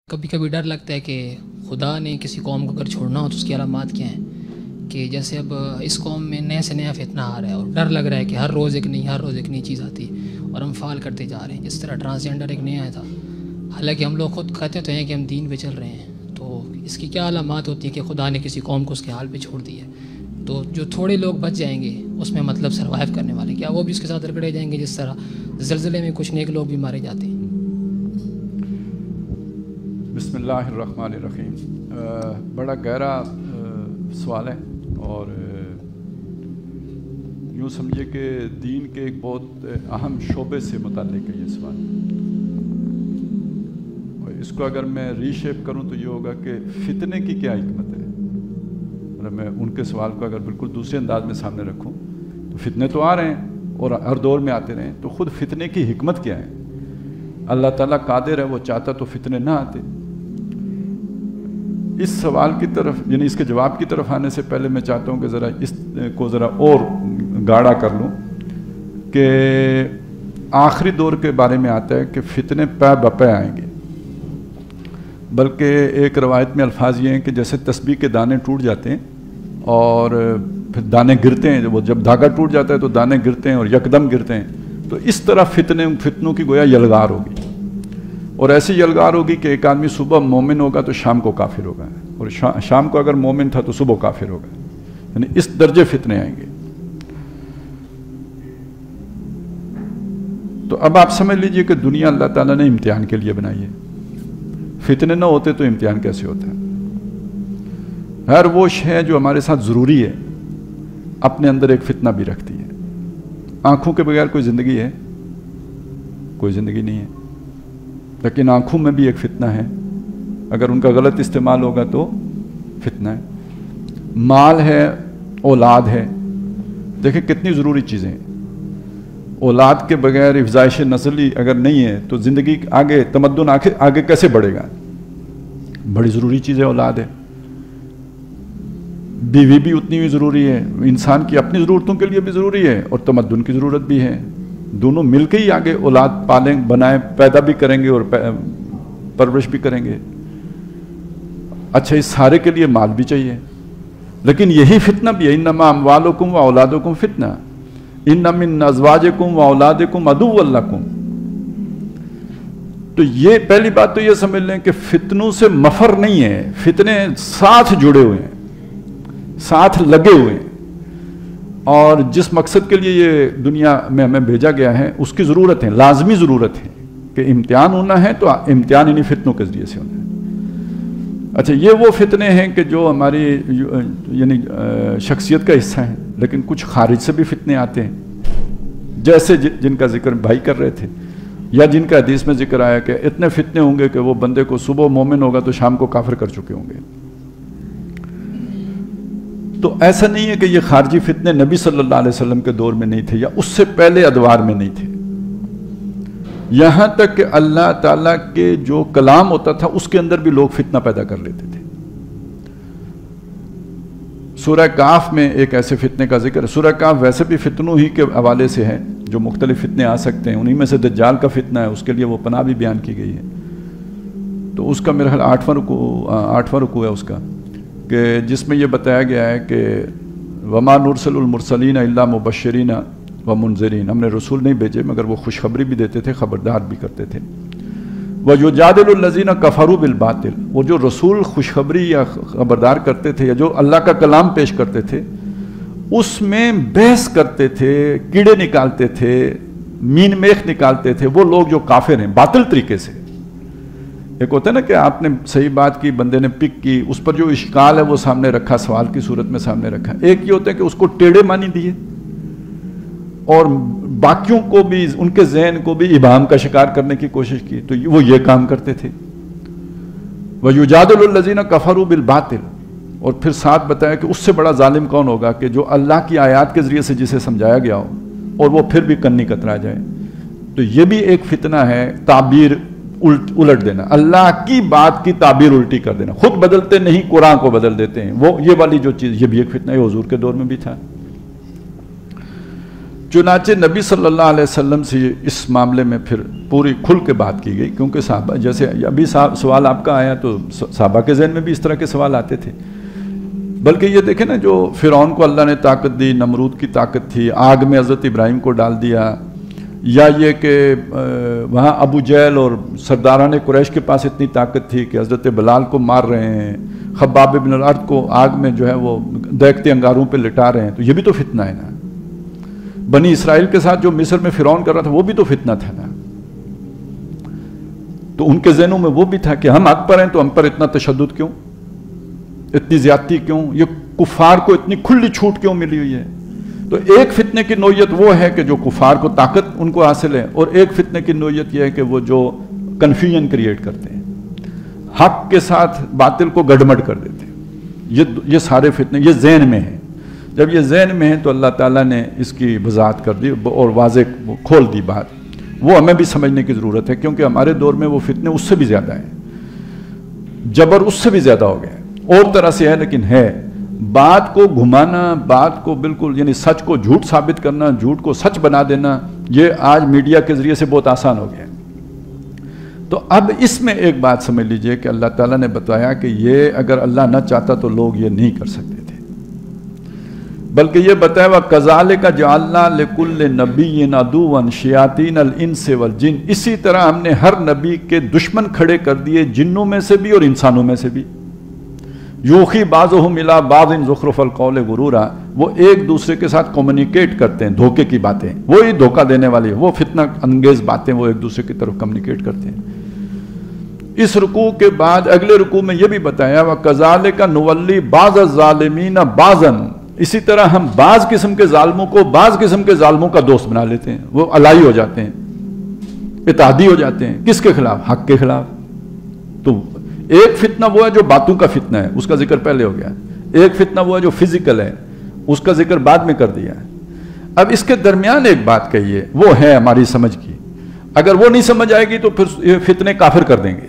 کبھی کبھی ڈر لگتا ہے کہ خدا نے کسی قوم کو اگر چھوڑنا ہو تو اس کی علامات کیا ہیں، کہ جیسے اب اس قوم میں نئے سے نیا فتنہ آ رہا ہے اور ڈر لگ رہا ہے کہ ہر روز ایک نئی چیز آتی ہے اور ہم فال کرتے جا رہے ہیں. جس طرح ٹرانسجینڈر ایک نیا تھا، حالانکہ ہم لوگ خود کہتے تو ہیں کہ ہم دین پہ چل رہے ہیں. تو اس کی کیا علامات ہوتی ہیں کہ خدا نے کسی قوم کو اس کے حال پہ چھوڑ دیا ہے؟ تو جو تھوڑے لوگ بچ جائیں گے اس میں مطلب سروائیو کرنے والے، کیا وہ بھی اس کے ساتھ رگڑے جائیں گے جس طرح زلزلے میں کچھ نیک لوگ بھی مارے جاتے ہیں؟ بسم اللہ الرحمن الرحیم. بڑا گہرا سوال ہے اور یوں سمجھے کہ دین کے ایک بہت اہم شعبے سے متعلق ہے یہ سوال. اور اس کو اگر میں ری شیپ کروں تو یہ ہوگا کہ فتنے کی کیا حکمت ہے. اور میں ان کے سوال کو اگر بالکل دوسرے انداز میں سامنے رکھوں تو فتنے تو آ رہے ہیں اور ہر دور میں آتے رہے ہیں، تو خود فتنے کی حکمت کیا ہے؟ اللہ تعالیٰ قادر ہے، وہ چاہتا تو فتنے نہ آتے. اس سوال کی طرف یعنی اس کے جواب کی طرف آنے سے پہلے میں چاہتا ہوں کہ ذرا اس کو ذرا اور گاڑا کر لوں کہ آخری دور کے بارے میں آتا ہے کہ فتنے پے بپے آئیں گے. بلکہ ایک روایت میں الفاظ یہ ہیں کہ جیسے تسبیح کے دانے ٹوٹ جاتے ہیں اور پھر دانے گرتے ہیں، وہ جب دھاگا ٹوٹ جاتا ہے تو دانے گرتے ہیں اور یکدم گرتے ہیں، تو اس طرح فتنوں کی گویا یلغار ہوگی. اور ایسی یلغار ہوگی کہ ایک آدمی صبح مومن ہوگا تو شام کو کافر ہوگا، اور شام کو اگر مومن تھا تو صبح کافر ہوگا. یعنی اس درجے فتنے آئیں گے. تو اب آپ سمجھ لیجئے کہ دنیا اللہ تعالیٰ نے امتحان کے لیے بنائی ہے. فتنے نہ ہوتے تو امتحان کیسے ہوتا ہے؟ ہر وہ شے جو ہمارے ساتھ ضروری ہے اپنے اندر ایک فتنہ بھی رکھتی ہے. آنکھوں کے بغیر کوئی زندگی ہے؟ کوئی زندگی نہیں ہے. لیکن آنکھوں میں بھی ایک فتنہ ہے، اگر ان کا غلط استعمال ہوگا تو فتنہ ہے. مال ہے، اولاد ہے. دیکھیں کتنی ضروری چیزیں ہیں. اولاد کے بغیر افزائش نسلی اگر نہیں ہے تو زندگی آگے، تمدن آگے کیسے بڑھے گا؟ بڑی ضروری چیز ہے اولاد ہے. بیوی بھی اتنی ہی ضروری ہے، انسان کی اپنی ضرورتوں کے لیے بھی ضروری ہے اور تمدن کی ضرورت بھی ہے. دونوں مل کے ہی آگے اولاد پالیں، بنائیں، پیدا بھی کریں گے اور پرورش بھی کریں گے. اچھا، اس سارے کے لیے مال بھی چاہیے. لیکن یہی فتنہ بھی ہے، انما اموالکم و اولادکم فتنہ، ان من ازواجکم و اولادکم عدو لکم. تو یہ پہلی بات تو یہ سمجھ لیں کہ فتنوں سے مفر نہیں ہے، فتنے ساتھ جڑے ہوئے ہیں، ساتھ لگے ہوئے ہیں. اور جس مقصد کے لیے یہ دنیا میں ہمیں بھیجا گیا ہے اس کی ضرورت ہے، لازمی ضرورت ہے کہ امتحان ہونا ہے تو امتحان انہی فتنوں کے ذریعے سے ہونا ہے. اچھا، یہ وہ فتنے ہیں کہ جو ہماری یعنی شخصیت کا حصہ ہیں، لیکن کچھ خارج سے بھی فتنے آتے ہیں، جیسے جن کا ذکر بھائی کر رہے تھے، یا جن کا حدیث میں ذکر آیا کہ اتنے فتنے ہوں گے کہ وہ بندے کو صبح مومن ہوگا تو شام کو کافر کر چکے ہوں گے. تو ایسا نہیں ہے کہ یہ خارجی فتنے نبی صلی اللہ علیہ وسلم کے دور میں نہیں تھے یا اس سے پہلے ادوار میں نہیں تھے. یہاں تک کہ اللہ تعالیٰ کے جو کلام ہوتا تھا اس کے اندر بھی لوگ فتنہ پیدا کر لیتے تھے. سورہ کہف میں ایک ایسے فتنے کا ذکر ہے. سورہ کہف ویسے بھی فتنوں ہی کے حوالے سے ہے، جو مختلف فتنے آ سکتے ہیں. انہی میں سے دجال کا فتنہ ہے، اس کے لیے وہ پناہ بھی بیان کی گئی ہے. تو اس کا میرا خیال 8واں رکوع ہے اس کا، کہ جس میں یہ بتایا گیا ہے کہ وما نرسل المرسلین الا مبشرین و منذرین، ہم نے رسول نہیں بھیجے مگر وہ خوشخبری بھی دیتے تھے، خبردار بھی کرتے تھے. وَيُجَادِلُ الَّذِينَ كَفَرُوا بِالْبَاطِلِ، وہ جو رسول خوشخبری یا خبردار کرتے تھے یا جو اللہ کا کلام پیش کرتے تھے اس میں بحث کرتے تھے، کیڑے نکالتے تھے، مین میخ نکالتے تھے وہ لوگ جو کافر ہیں باطل طریقے سے. ایک ہوتا ہے نا کہ آپ نے صحیح بات کی، بندے نے پک کی، اس پر جو اشکال ہے وہ سامنے رکھا، سوال کی صورت میں سامنے رکھا. ایک یہ ہوتا ہے کہ اس کو ٹیڑھے معنی دیے اور باقیوں کو بھی، ان کے ذہن کو بھی ابہام کا شکار کرنے کی کوشش کی. تو وہ یہ کام کرتے تھے. وَيُجَادِلُ الَّذِينَ كَفَرُوا بِالْبَاطِلِ، اور پھر ساتھ بتایا کہ اس سے بڑا ظالم کون ہوگا کہ جو اللہ کی آیات کے ذریعے سے جسے سمجھایا گیا ہو اور وہ پھر بھی کنی کترا جائے. تو یہ بھی ایک فتنہ ہے، تعبیر الٹ دینا، اللہ کی بات کی تعبیر الٹی کر دینا. خود بدلتے نہیں، قرآن کو بدل دیتے ہیں. وہ یہ والی جو چیز، یہ بھی ایک فتنہ ہے، حضور کے دور میں بھی تھا. چنانچہ نبی صلی اللہ علیہ وسلم سے اس معاملے میں پھر پوری کھل کے بات کی گئی، کیونکہ صحابہ، جیسے ابھی سوال آپ کا آیا تو صحابہ کے ذہن میں بھی اس طرح کے سوال آتے تھے. بلکہ یہ دیکھیں نا، جو فرعون کو اللہ نے طاقت دی، نمرود کی طاقت تھی، آگ میں حضرت ابراہیم کو ڈال دیا، یا یہ کہ وہاں ابو جہل اور سرداران قریش کے پاس اتنی طاقت تھی کہ حضرت بلال کو مار رہے ہیں، خباب بن الارت کو آگ میں جو ہے وہ دیکھتے انگاروں پہ لٹا رہے ہیں، تو یہ بھی تو فتنہ ہے نا. بنی اسرائیل کے ساتھ جو مصر میں فرعون کر رہا تھا وہ بھی تو فتنہ تھا نا. تو ان کے ذہنوں میں وہ بھی تھا کہ ہم حق پر ہیں تو ہم پر اتنا تشدد کیوں، اتنی زیادتی کیوں، یہ کفار کو اتنی کھلی چھوٹ کیوں ملی ہوئی ہے. تو ایک فتنے کی نوعیت وہ ہے کہ جو کفار کو طاقت ان کو حاصل ہے، اور ایک فتنے کی نوعیت یہ ہے کہ وہ جو کنفیوژن کریٹ کرتے ہیں، حق کے ساتھ باطل کو گڈمڈ کر دیتے ہیں. یہ سارے فتنے یہ ذہن میں ہیں. جب یہ ذہن میں ہے تو اللہ تعالیٰ نے اس کی وضاحت کر دی اور واضح کھول دی بات. وہ ہمیں بھی سمجھنے کی ضرورت ہے، کیونکہ ہمارے دور میں وہ فتنے اس سے بھی زیادہ ہیں، جبر اس سے بھی زیادہ ہو گیا ہے، اور طرح سے ہے لیکن ہے. بات کو گھمانا، بات کو بالکل یعنی سچ کو جھوٹ ثابت کرنا، جھوٹ کو سچ بنا دینا، یہ آج میڈیا کے ذریعے سے بہت آسان ہو گیا ہے. تو اب اس میں ایک بات سمجھ لیجئے کہ اللہ تعالیٰ نے بتایا کہ یہ اگر اللہ نہ چاہتا تو لوگ یہ نہیں کر سکتے تھے، بلکہ یہ بتایا وَكَذَلِكَ جَعَلْنَا لِكُلِّ نَبِيٍّ عَدُوًّا شَيَاطِينَ الْإِنسِ وَالْجِنِّ. اسی طرح ہم نے ہر نبی کے دشمن کھڑے کر دیے جنوں میں سے بھی اور انسانوں میں سے بھی. یوخی بعضهم الی بعض زخرف القول غرورا. وہ ایک دوسرے کے ساتھ کمیونیکیٹ کرتے ہیں دھوکے کی باتیں، وہی دھوکہ دینے والی، وہ فتنہ انگیز باتیں وہ ایک دوسرے کی طرف کمیونیکیٹ کرتے ہیں. اس رکوع کے بعد اگلے رکوع میں یہ بھی بتایا وَكَذَلِكَ نُوَلِّي بَعْضَ الظَّالِمِينَ بَعْضًا. اسی طرح ہم بعض قسم کے ظالموں کو بعض قسم کے ظالموں کا دوست بنا لیتے ہیں، وہ الائی ہو جاتے ہیں، اتحادی ہو جاتے ہیں. کس کے خلاف؟ حق کے خلاف. تو ایک فتنہ وہ ہے جو باتوں کا فتنہ ہے، اس کا ذکر پہلے ہو گیا. ایک فتنہ وہ ہے جو فزیکل ہے، اس کا ذکر بعد میں کر دیا ہے. اب اس کے درمیان ایک بات کہیے، وہ ہے ہماری سمجھ کی. اگر وہ نہیں سمجھ آئے گی تو پھر یہ فتنے کافر کر دیں گے.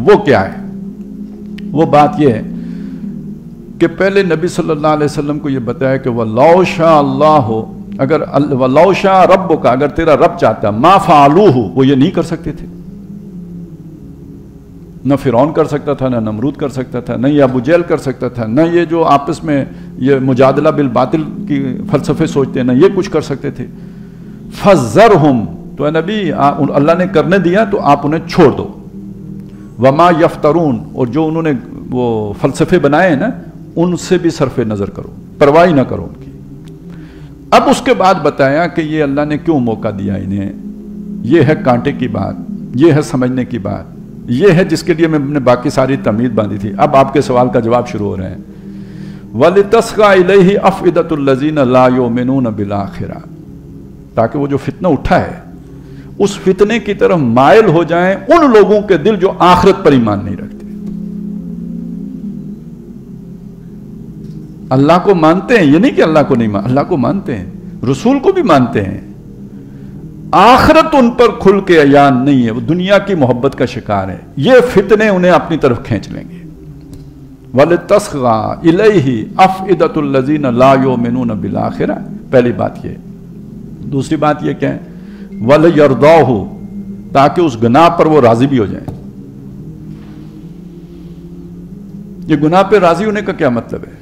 وہ کیا ہے؟ وہ بات یہ ہے کہ پہلے نبی صلی اللہ علیہ وسلم کو یہ بتایا کہ وَلَوْ شَاءَ اللَّهُ، اگر وَلَوْ شَاءَ رَبُّكَ، اگر تیرا رب چاہتا، مَا فَعَلُوهُ، وہ یہ نہیں کر سکتے تھے. نہ فرعون کر سکتا تھا، نہ نمرود کر سکتا تھا، نہ یہ ابو جہل کر سکتا تھا، نہ یہ جو آپس میں یہ مجادلہ بالباطل کی فلسفے سوچتے ہیں، نہ یہ کچھ کر سکتے تھے. فَذَرْهُمْ، تو اے نبی اللہ نے کرنے دیا تو آپ انہیں چھوڑ دو. وَمَا يَفْتَرُونَ، اور جو انہوں نے وہ فلسفے بنائے ہیں نا ان سے بھی صرف نظر کرو، پرواہ نہ کرو ان کی. اب اس کے بعد بتایا کہ یہ اللہ نے کیوں موقع دیا انہیں. یہ ہے کانٹے کی بات، یہ ہے سمجھنے کی بات، یہ ہے جس کے لیے میں نے باقی ساری تمہید باندھی تھی. اب آپ کے سوال کا جواب شروع ہو رہے ہیں. وَلِتَسْقَى إِلَيْهِ أَفْئِدَةُ الَّذِينَ لَا يُؤْمِنُونَ بِالْآخِرَةِ، تاکہ وہ جو فتنہ اٹھا ہے اس فتنے کی طرف مائل ہو جائیں ان لوگوں کے دل جو آخرت پر ایمان نہیں رکھتے. اللہ کو مانتے ہیں، یہ نہیں کہ اللہ کو نہیں مانتے، اللہ کو مانتے ہیں، رسول کو بھی مانتے ہیں. آخرت ان پر کھل کے عیان نہیں ہے، وہ دنیا کی محبت کا شکار ہے. یہ فتنے انہیں اپنی طرف کھینچ لیں گے. وَلِتَسْغَى إِلَيْهِ أَفْئِدَةُ الَّذِينَ لَا يُؤْمِنُونَ بِالْآخِرَةِ. پہلی بات یہ. دوسری بات یہ کیا ہے؟ وَلِيَرْضَوْهُ، تاکہ اس گناہ پر وہ راضی بھی ہو جائیں. یہ گناہ پہ راضی ہونے کا کیا مطلب ہے؟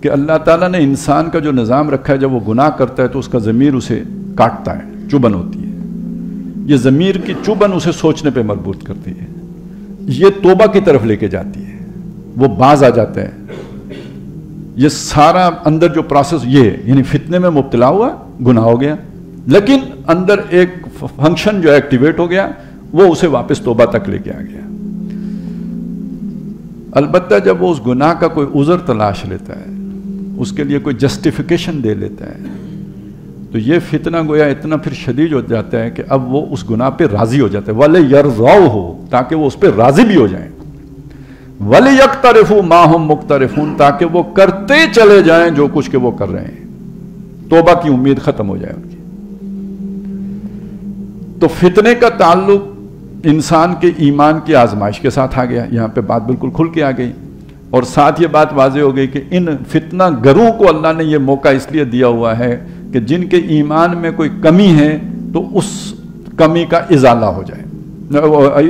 کہ اللہ تعالیٰ نے انسان کا جو نظام رکھا ہے، جب وہ گناہ کرتا ہے تو اس کا ضمیر اسے کاٹتا ہے، چبھن ہوتی ہے. یہ ضمیر کی چبھن اسے سوچنے پہ مربوط کرتی ہے، یہ توبہ کی طرف لے کے جاتی ہے، وہ باز آ جاتا ہے. یہ سارا اندر جو پروسیس یہ ہے، یعنی فتنے میں مبتلا ہوا، گناہ ہو گیا، لیکن اندر ایک فنکشن جو ایکٹیویٹ ہو گیا، وہ اسے واپس توبہ تک لے کے آ گیا. البتہ جب وہ اس گناہ کا کوئی عذر تلاش لیتا ہے، اس کے لیے کوئی جسٹیفیکیشن دے لیتا ہے، تو یہ فتنہ گویا اتنا پھر شدید ہو جاتا ہے کہ اب وہ اس گناہ پہ راضی ہو جاتا ہے. وَلِيَرْضَوْهُ، تاکہ وہ اس پہ راضی بھی ہو جائیں. وَلِيَقْتَرِفُوا مَا هُمْ مُقْتَرِفُونَ، تاکہ وہ کرتے چلے جائیں جو کچھ کہ وہ کر رہے ہیں، توبہ کی امید ختم ہو جائے ان کی. تو فتنے کا تعلق انسان کے ایمان کی آزمائش کے ساتھ آ گیا. یہاں پہ بات بالکل کھل کے آ گئی، اور ساتھ یہ بات واضح ہو گئی کہ ان فتنہ گروں کو اللہ نے یہ موقع اس لیے دیا ہوا ہے کہ جن کے ایمان میں کوئی کمی ہے تو اس کمی کا ازالہ ہو جائے،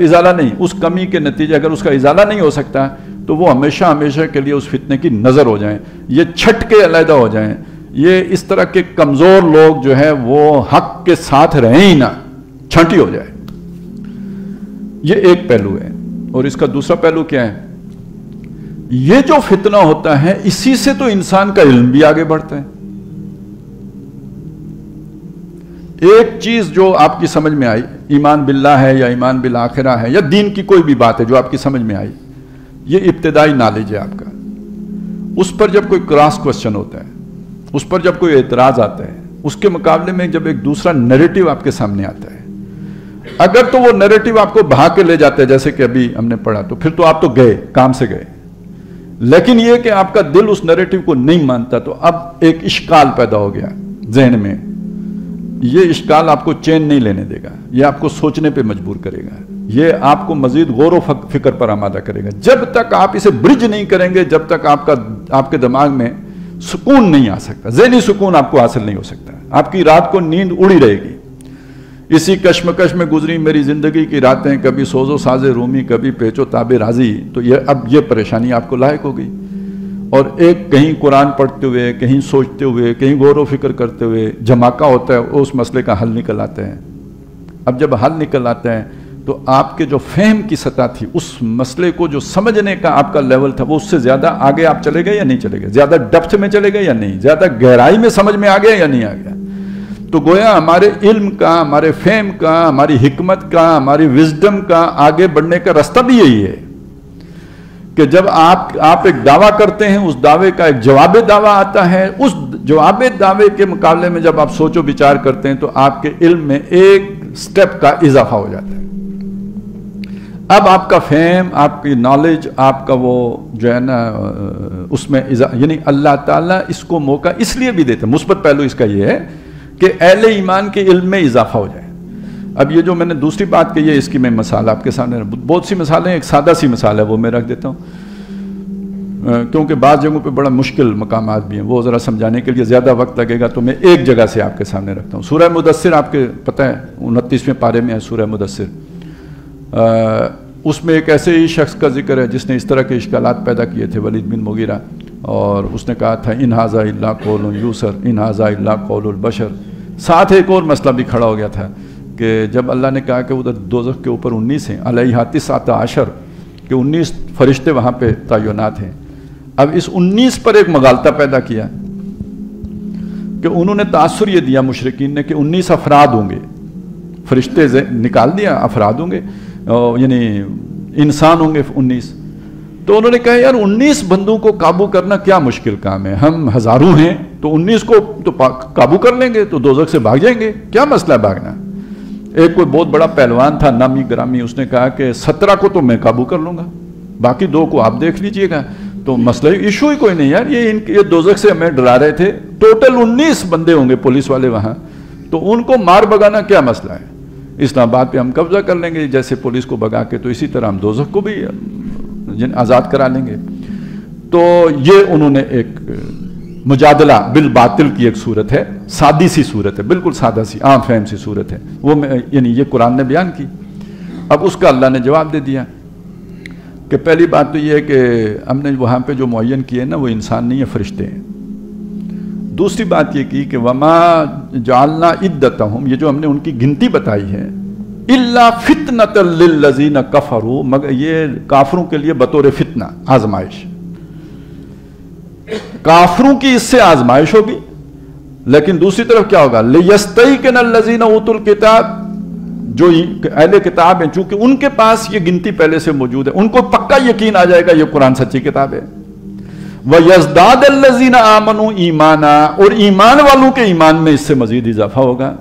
ازالہ نہیں، اس کمی کے نتیجے اگر اس کا ازالہ نہیں ہو سکتا تو وہ ہمیشہ ہمیشہ کے لیے اس فتنے کی نظر ہو جائیں، یہ چھٹ کے علیحدہ ہو جائیں، یہ اس طرح کے کمزور لوگ جو ہے وہ حق کے ساتھ رہیں ہی نہ، چھنٹی ہو جائے۔ یہ ایک پہلو ہے۔ اور اس کا دوسرا پہلو کیا ہے؟ یہ جو فتنہ ہوتا ہے اسی سے تو انسان کا علم بھی آگے بڑھتا ہے۔ ایک چیز جو آپ کی سمجھ میں آئی، ایمان باللہ ہے یا ایمان بالآخرہ ہے یا دین کی کوئی بھی بات ہے جو آپ کی سمجھ میں آئی، یہ ابتدائی نالج ہے آپ کا۔ اس پر جب کوئی کراس کوسچن ہوتا ہے، اس پر جب کوئی اعتراض آتا ہے، اس کے مقابلے میں جب ایک دوسرا نیریٹو آپ کے سامنے آتا ہے، اگر تو وہ نیریٹو آپ کو بہا کے لے جاتا ہے جیسے کہ ابھی ہم نے پڑھا، تو پھر تو آپ تو گئے، کام سے گئے۔ لیکن یہ کہ آپ کا دل اس نیریٹو کو نہیں مانتا، تو اب ایک اشکال پیدا ہو گیا ذہن میں۔ یہ اشکال آپ کو چین نہیں لینے دے گا، یہ آپ کو سوچنے پہ مجبور کرے گا، یہ آپ کو مزید غور و فکر پر آمادہ کرے گا۔ جب تک آپ اسے برج نہیں کریں گے، جب تک آپ کے دماغ میں سکون نہیں آ سکتا، ذہنی سکون آپ کو حاصل نہیں ہو سکتا، آپ کی رات کو نیند اڑی رہے گی۔ اسی کشمکش میں گزری میری زندگی کی راتیں، کبھی سوز و ساز رومی، کبھی پیچ و تاب راضی، تو اب یہ پریشانی آپ کو لاحق ہو گئی۔ اور ایک کہیں قرآن پڑھتے ہوئے، کہیں سوچتے ہوئے، کہیں غور و فکر کرتے ہوئے جھماکہ ہوتا ہے، اس مسئلے کا حل نکل آتا ہے۔ اب جب حل نکل آتا ہے تو آپ کے جو فہم کی سطح تھی، اس مسئلے کو جو سمجھنے کا آپ کا لیول تھا، وہ اس سے زیادہ آگے آپ چلے گئے یا نہیں چلے گئے، زیادہ ڈیپتھ میں چلے گئے یا نہیں، زیادہ گہرائی میں سمجھ میں آ گیا یا نہیں آ گیا۔ تو گویا ہمارے علم کا، ہمارے فہم کا، ہماری حکمت کا، ہماری وزڈم کا آگے بڑھنے کا راستہ بھی یہی ہے کہ جب آپ ایک دعویٰ کرتے ہیں، اس دعوے کا ایک جواب دعویٰ آتا ہے، اس جواب دعوے کے مقابلے میں جب آپ سوچ و بچار کرتے ہیں تو آپ کے علم میں ایک سٹیپ کا اضافہ ہو جاتا ہے۔ اب آپ کا فہم، آپ کی نالج، آپ کا وہ جو ہے نا اس میں یعنی اللہ تعالیٰ اس کو موقع اس لیے بھی دیتے ہیں، مثبت پہلو اس کا یہ ہے کہ اہل ایمان کے علم میں اضافہ ہو جائے۔ اب یہ جو میں نے دوسری بات کہی ہے، اس کی میں مثال آپ کے سامنے، بہت سی مثالیں، ایک سادہ سی مثال ہے وہ میں رکھ دیتا ہوں، کیونکہ بعض جگہوں پہ بڑا مشکل مقامات بھی ہیں، وہ ذرا سمجھانے کے لیے زیادہ وقت لگے گا، تو میں ایک جگہ سے آپ کے سامنے رکھتا ہوں۔ سورہ مدثر آپ کے پتہ ہے 29ویں پارے میں ہے سورہ مدثر، اس میں ایک ایسے ہی شخص کا ذکر ہے جس نے اس طرح کے اشکالات پیدا کیے تھے، ولید بن مغیرہ، اور اس نے کہا تھا ان ھذا الا قول یوسر، ان ھذا الا قول البشر۔ ساتھ ایک اور مسئلہ بھی کھڑا ہو گیا تھا کہ جب اللہ نے کہا کہ ادھر دوزخ کے اوپر 19 ہیں، علیہا 19 کہ 19 فرشتے وہاں پہ تعینات ہیں، اب اس 19 پر ایک مغالطہ پیدا کیا کہ انہوں نے تاثر یہ دیا مشرکین نے کہ 19 افراد ہوں گے، فرشتے نکال دیا، افراد ہوں گے، یعنی انسان ہوں گے 19۔ تو انہوں نے کہا یار 19 بندوں کو قابو کرنا کیا مشکل کام ہے، ہم ہزاروں ہیں تو 19 کو تو قابو کر لیں گے، تو دوزخ سے بھاگ جائیں گے، کیا مسئلہ ہے بھاگنا۔ ایک کوئی بہت بڑا پہلوان تھا نامی گرامی، اس نے کہا کہ 17 کو تو میں قابو کر لوں گا، باقی 2 کو آپ دیکھ لیجئے گا۔ تو مسئلہ ایشو ہی کوئی نہیں یار، یہ دوزخ سے ہمیں ڈرا رہے تھے، ٹوٹل 19 بندے ہوں گے پولیس والے وہاں، تو ان کو مار بگانا کیا مسئلہ ہے، اسلام آباد پہ ہم قبضہ کر لیں گے جیسے پولیس کو بگا کے، تو اسی طرح ہم دوزخ کو بھی آزاد کرا لیں گے۔ تو یہ انہوں نے ایک مجادلہ بالباطل کی ایک صورت ہے، سادی سی صورت ہے، بالکل سادہ سی عام فہم سی صورت ہے، وہ یعنی یہ قرآن نے بیان کی۔ اب اس کا اللہ نے جواب دے دیا کہ پہلی بات تو یہ ہے کہ ہم نے وہاں پہ جو معین کیے نا وہ انسان نہیں ہے، فرشتے ہیں۔ دوسری بات یہ کی کہ وما جعلنا عدتہم، یہ جو ہم نے ان کی گنتی بتائی ہے، الا فتنۃ للذین کفروا، مگر یہ کافروں کے لیے بطور فتنہ، آزمائش، کافروں کی اس سے آزمائش ہوگی، لیکن دوسری طرف کیا ہوگا، لیستیقن الذین اوتوا الکتاب، جو اہل کتاب ہیں چونکہ ان کے پاس یہ گنتی پہلے سے موجود ہے، ان کو پکا یقین آ جائے گا یہ قرآن سچی کتاب ہے، وَيَزْدَادَ الَّذِينَ آمَنُوا ایمانا، اور ایمان والوں کے ایمان میں اس سے مزید اضافہ ہوگا،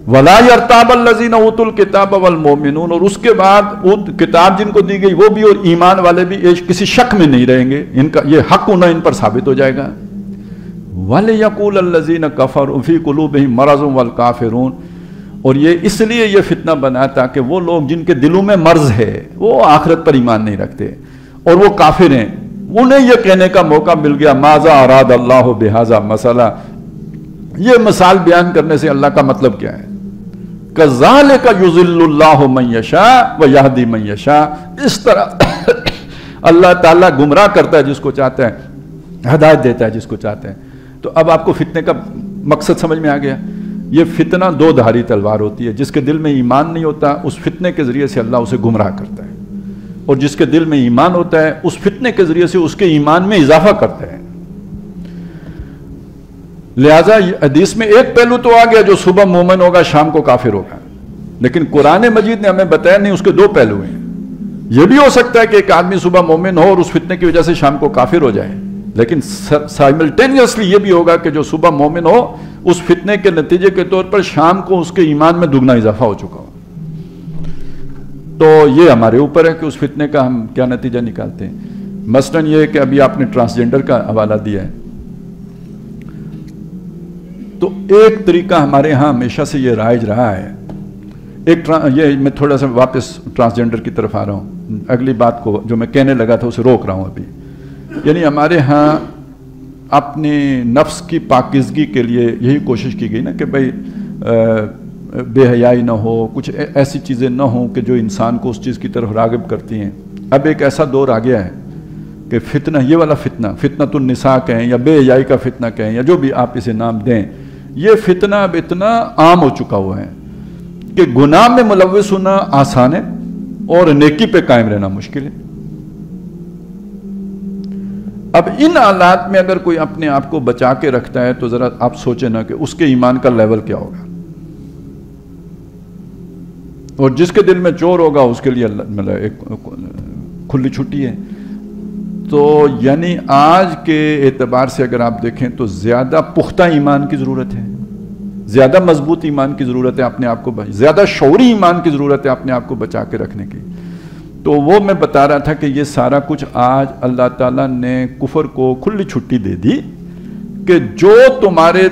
وَلَا يَرْتَابَ الَّذِينَ أُوتُوا الْكِتَابَ وَالْمُؤْمِنُونَ، اور اس کے بعد کتاب جن کو دی گئی وہ بھی اور ایمان والے بھی کسی شک میں نہیں رہیں گے، ان کا یہ حق ہونا ان پر ثابت ہو جائے گا۔ وَلِيَقُولَ الَّذِينَ كَفَرُوا فِي قُلُوبِهِم مَرَضٌ وَالْكَافِرُونَ، اور یہ اس لیے یہ فتنہ بنا تاکہ وہ لوگ جن کے دلوں میں مرض ہے، وہ آخرت پر ایمان نہیں رکھتے اور وہ کافر ہیں، انہیں یہ کہنے کا موقع مل گیا ماذا اراد اللہ بہذا مسئلہ، یہ مثال بیان کرنے سے اللہ کا مطلب کیا ہے، کذالک یضل اللہ من یشاء ویہدی من یشاء، اس طرح اللہ تعالیٰ گمراہ کرتا ہے جس کو چاہتا ہے، ہدایت دیتا ہے جس کو چاہتا ہے۔ تو اب آپ کو فتنے کا مقصد سمجھ میں آ گیا۔ یہ فتنہ دو دھاری تلوار ہوتی ہے، جس کے دل میں ایمان نہیں ہوتا اس فتنے کے ذریعے سے اللہ اسے گمراہ کرتا ہے، اور جس کے دل میں ایمان ہوتا ہے اس فتنے کے ذریعے سے اس کے ایمان میں اضافہ کرتا ہے۔ لہٰذا حدیث میں ایک پہلو تو آ گیا جو صبح مومن ہوگا شام کو کافر ہوگا، لیکن قرآن مجید نے ہمیں بتایا نہیں اس کے دو پہلو ہیں۔ یہ بھی ہو سکتا ہے کہ ایک آدمی صبح مومن ہو اور اس فتنے کی وجہ سے شام کو کافر ہو جائے، لیکن سائملٹینیسلی یہ بھی ہوگا کہ جو صبح مومن ہو اس فتنے کے نتیجے کے طور پر شام کو اس کے ایمان میں دگنا اضافہ ہو چکا ہو۔ تو یہ ہمارے اوپر ہے کہ اس فتنے کا ہم کیا نتیجہ نکالتے ہیں۔ مثلاً یہ کہ ابھی آپ نے ٹرانسجنڈر کا حوالہ دیا ہے، تو ایک طریقہ ہمارے ہاں ہمیشہ سے یہ رائج رہا ہے، یہ میں تھوڑا سا واپس ٹرانسجنڈر کی طرف آ رہا ہوں، اگلی بات کو جو میں کہنے لگا تھا اسے روک رہا ہوں ابھی۔ یعنی ہمارے ہاں اپنے نفس کی پاکیزگی کے لیے یہی کوشش کی گئی نا کہ بھائی بے حیائی نہ ہو، کچھ ایسی چیزیں نہ ہوں کہ جو انسان کو اس چیز کی طرف راغب کرتی ہیں۔ اب ایک ایسا دور آ گیا ہے کہ فتنہ، یہ والا فتنہ، فتنۃ النساء کہیں یا بے حیائی کا فتنہ کہیں یا جو بھی آپ اسے نام دیں، یہ فتنہ اب اتنا عام ہو چکا ہوا ہے کہ گناہ میں ملوث ہونا آسان ہے اور نیکی پہ قائم رہنا مشکل ہے۔ اب ان حالات میں اگر کوئی اپنے آپ کو بچا کے رکھتا ہے تو ذرا آپ سوچیں نا کہ اس کے ایمان کا لیول کیا ہوگا، اور جس کے دل میں چور ہوگا اس کے لیے اللہ ایک کھلی چھٹی ہے۔ تو یعنی آج کے اعتبار سے اگر آپ دیکھیں تو زیادہ پختہ ایمان کی ضرورت ہے، زیادہ مضبوط ایمان کی ضرورت ہے، اپنے آپ کو زیادہ شعوری ایمان کی ضرورت ہے اپنے آپ کو بچا کے رکھنے کی۔ تو وہ میں بتا رہا تھا کہ یہ سارا کچھ آج اللہ تعالیٰ نے کفر کو کھلی چھٹی دے دی کہ جو تمہارے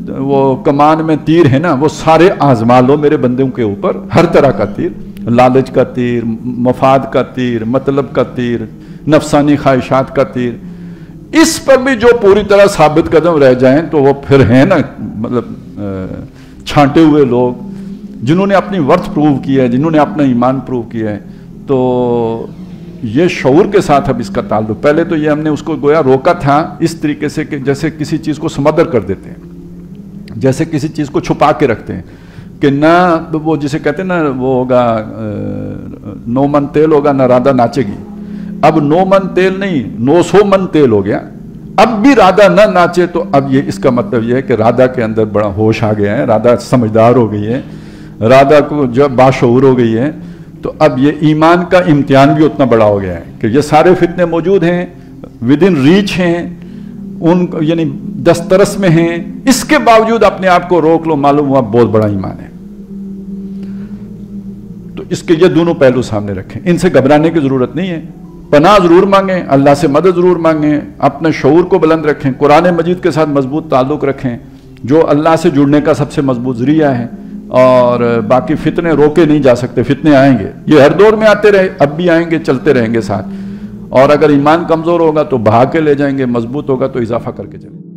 وہ کمان میں تیر ہے نا وہ سارے آزما لو میرے بندوں کے اوپر، ہر طرح کا تیر، لالچ کا تیر، مفاد کا تیر، مطلب کا تیر، نفسانی خواہشات کا تیر، اس پر بھی جو پوری طرح ثابت قدم رہ جائیں تو وہ پھر ہیں نا مطلب چھانٹے ہوئے لوگ جنہوں نے اپنی ورتھ پروو کیا ہے، جنہوں نے اپنا ایمان پروو کیا ہے۔ تو یہ شعور کے ساتھ اب اس کا تعلق، پہلے تو یہ ہم نے اس کو گویا روکا تھا اس طریقے سے کہ جیسے کسی چیز کو سمندر کر دیتے ہیں، جیسے کسی چیز کو چھپا کے رکھتے ہیں کہ نہ وہ جسے کہتے ہیں نا وہ ہوگا 9 من تیل ہوگا نہ رادھا ناچے گی۔ اب 9 من تیل نہیں 900 من تیل ہو گیا، اب بھی رادھا نہ ناچے تو اب یہ اس کا مطلب یہ ہے کہ رادھا کے اندر بڑا ہوش آ گیا ہے، رادھا سمجھدار ہو گئی ہے، رادھا کو جو باشعور ہو گئی ہے۔ تو اب یہ ایمان کا امتحان بھی اتنا بڑا ہو گیا ہے کہ یہ سارے فتنے موجود ہیں، ود ان ریچ ہیں، ان یعنی دسترس میں ہیں، اس کے باوجود اپنے آپ کو روک لو، معلوم ہوا بہت بڑا ایمان ہے۔ تو اس کے یہ دونوں پہلو سامنے رکھیں، ان سے گھبرانے کی ضرورت نہیں ہے، پناہ ضرور مانگیں، اللہ سے مدد ضرور مانگیں، اپنے شعور کو بلند رکھیں، قرآن مجید کے ساتھ مضبوط تعلق رکھیں جو اللہ سے جڑنے کا سب سے مضبوط ذریعہ ہے، اور باقی فتنے روکے نہیں جا سکتے، فتنے آئیں گے، یہ ہر دور میں آتے رہے، اب بھی آئیں گے، چلتے رہیں گے ساتھ، اور اگر ایمان کمزور ہوگا تو بہا کے لے جائیں گے، مضبوط ہوگا تو اضافہ کر کے چلیں گے۔